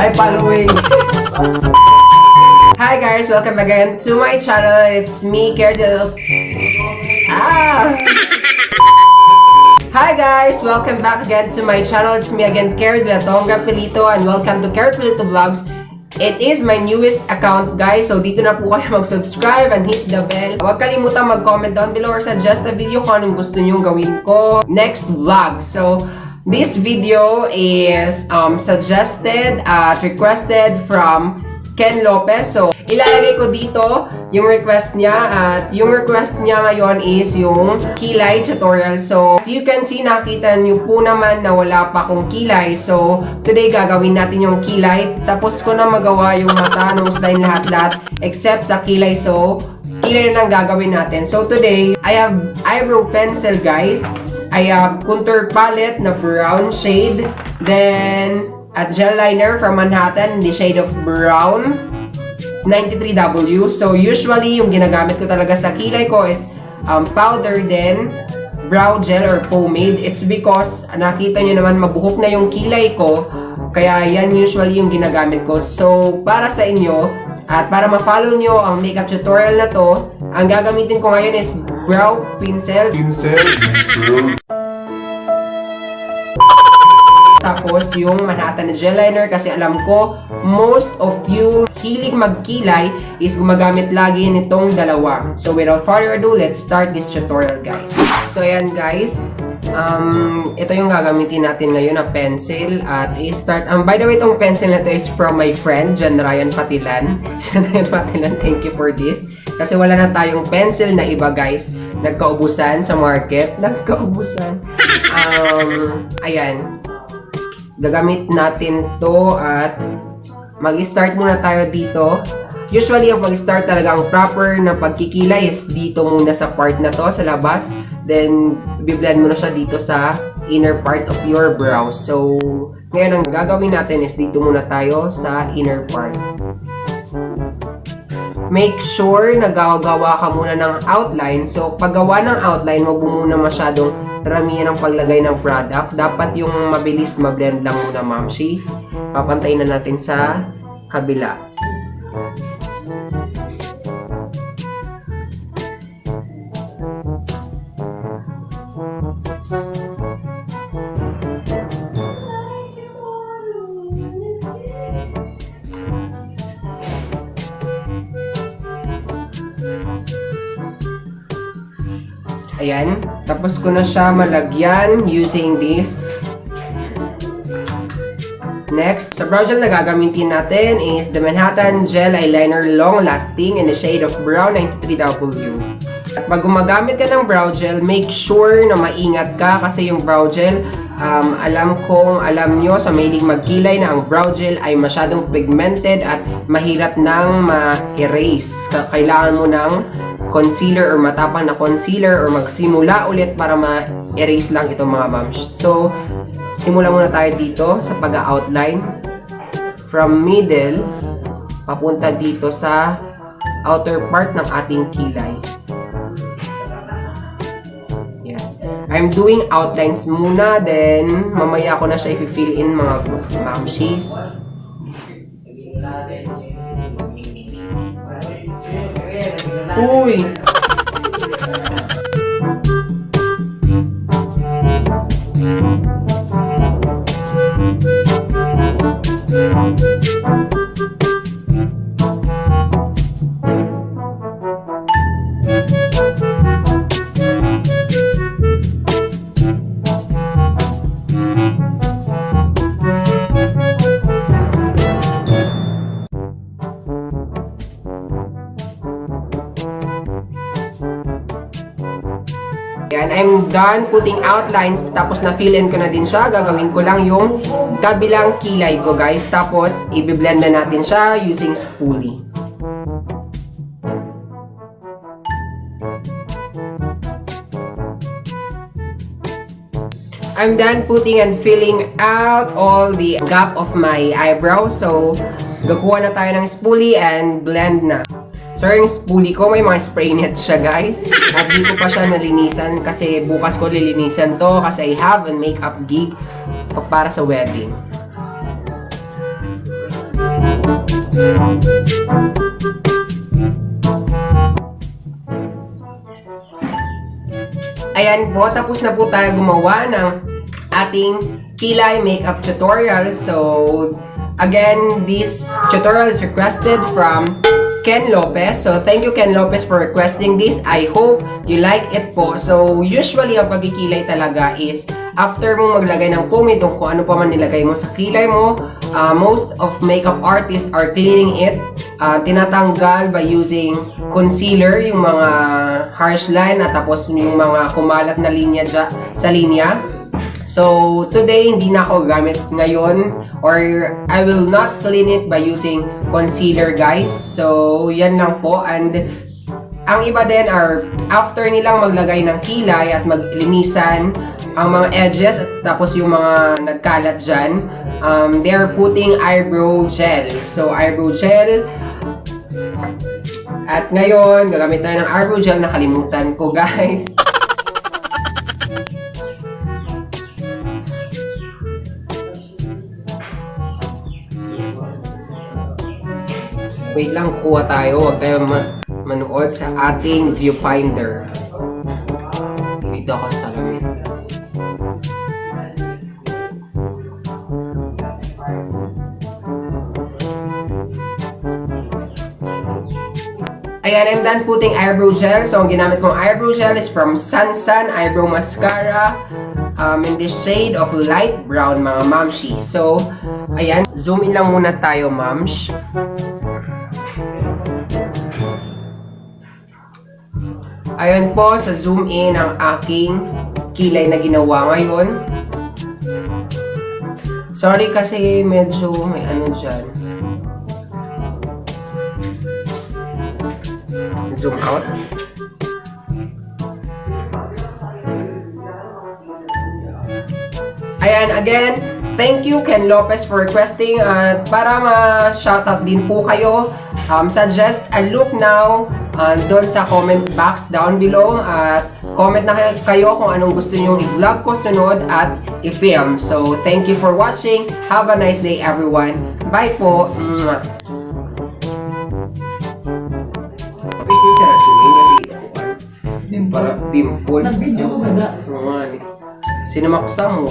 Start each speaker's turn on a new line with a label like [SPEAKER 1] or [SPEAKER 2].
[SPEAKER 1] Ay, following. Hi guys, welcome again to my channel. It's me, Kerr Pelito. Hi guys, welcome back again to my channel. It's me again, kerrdelatongapelito, and welcome to Kerr Pelito Vlogs. It is my newest account, guys. So dito na po kayo mag-subscribe and hit the bell. Huwag kalimutan mag-comment down below or suggest a video kung anong gusto nyong gawin ko next vlog. So this video is suggested at requested from Ken Lopez. So ilalagay ko dito yung request niya, at yung request niya ngayon is yung Kilay tutorial. So as you can see, nakita niyo po naman na wala pa akong kilay. So today gagawin natin yung kilay. Tapos ko na magawa yung mata, nose line, lahat-lahat except sa kilay. So kilay na lang gagawin natin. So today I have eyebrow pencil, guys. I have contour palette na brown shade, then a gel liner from Manhattan in the shade of brown, 93W. So usually yung ginagamit ko talaga sa kilay ko is powder, then brow gel or pomade. It's because nakita nyo naman mabuhok na yung kilay ko, kaya yan usually yung ginagamit ko. So para sa inyo at para ma-follow nyo ang makeup tutorial na to, ang gagamitin ko ngayon is brow pencil. Tapos yung Manhattan na gel liner, kasi alam ko most of you hilig magkilay is gumagamit lagi nitong dalawa. So without further ado, let's start this tutorial, guys. So ayan guys, ito yung gagamitin natin ngayon na pencil at i-start. By the way, itong pencil na to is from my friend John Ryan Patilan. John Ryan Patilan, thank you for this. Kasi wala na tayong pencil na iba, guys. Nagkaubusan sa market. Nagkaubusan. Ayan. Gagamit natin to at mag-start muna tayo dito. Usually, ang mag-start talaga ang proper na pagkikilay is dito muna sa part na to, sa labas. Then, i-blend mo na siya dito sa inner part of your brows. So, ngayon ang gagawin natin is dito muna tayo sa inner part. Make sure na gawa ka muna ng outline. So, paggawa ng outline, wag mo muna masyadong ramihan ang paglagay ng product. Dapat yung mabilis ma-blend lang muna, mamshi. Papantayin na natin sa kabila. Ayan, tapos ko na siya malagyan using this. Next, sa brow gel na gagamitin natin is the Manhattan Gel Eyeliner Long Lasting in the shade of brown, 93W. At pag gumagamit ka ng brow gel, make sure na maingat ka kasi yung brow gel, alam nyo sa mahilig magkilay na ang brow gel ay masyadong pigmented at mahirap nang ma-erase. Kailangan mo ng concealer or matapang na concealer or magsimula ulit para ma-erase lang itong mga mams. So, simula muna tayo dito sa pag-outline. From middle, papunta dito sa outer part ng ating kilay. Yan. I'm doing outlines muna, then mamaya ko na siya i-fill in mga mamshies. Uy! Ayan, I'm done putting outlines, tapos na-fill in ko na din siya. Gagawin ko lang yung kabilang kilay ko, guys. Tapos, i-blend na natin siya using spoolie. I'm done putting and filling out all the gap of my eyebrow. So, gakuha na tayo ng spoolie and blend na. So yung spoolie ko, may mga spray net siya, guys. At di ko pa siya nalinisan kasi bukas ko lilinisan to kasi I have a makeup gig para sa wedding. Ayan po, tapos na po tayo gumawa ng ating Kilay makeup tutorial. So, again, this tutorial is requested from Ken Lopez. So, thank you Ken Lopez for requesting this. I hope you like it po. So, usually ang pagkikilay talaga is after mo maglagay ng pomade kung ano pa man nilagay mo sa kilay mo, most of makeup artists are cleaning it. Tinatanggal by using concealer yung mga harsh line at tapos yung mga kumalat na linya sa linya. So, today, hindi na ako gamit ngayon or I will not clean it by using concealer, guys. So, yan lang po. And, ang iba din are after nilang maglagay ng kilay at maglinisan ang mga edges at tapos yung mga nagkalat dyan, they are putting eyebrow gel. So, eyebrow gel. At ngayon, gagamit tayo ng eyebrow gel. Nakalimutan ko, guys. Wait lang, kuha tayo. Huwag tayo manood sa ating viewfinder. Dito ako sa salamin. Ayan, I'm done putting eyebrow gel. So, ang ginamit kong eyebrow gel is from Sansan Eyebrow Mascara. In the shade of light brown, mga mamshi. So, ayan. Zoom in lang muna tayo, mamsh. Ayan po, sa zoom in ang aking kilay na ginawa ngayon. Sorry kasi medyo may ano dyan. Zoom out. Ayan, again, thank you Ken Lopez for requesting. At para ma-shoutout din po kayo, suggest a look now doon sa comment box down below. At comment na kayo kung anong gusto nyong i-vlog ko sunod at i-film. So, thank you for watching. Have a nice day everyone. Bye po. Kapis din siya resume kasi para dimple.
[SPEAKER 2] Nag-video ko ba na?
[SPEAKER 1] Sinamaksa mo.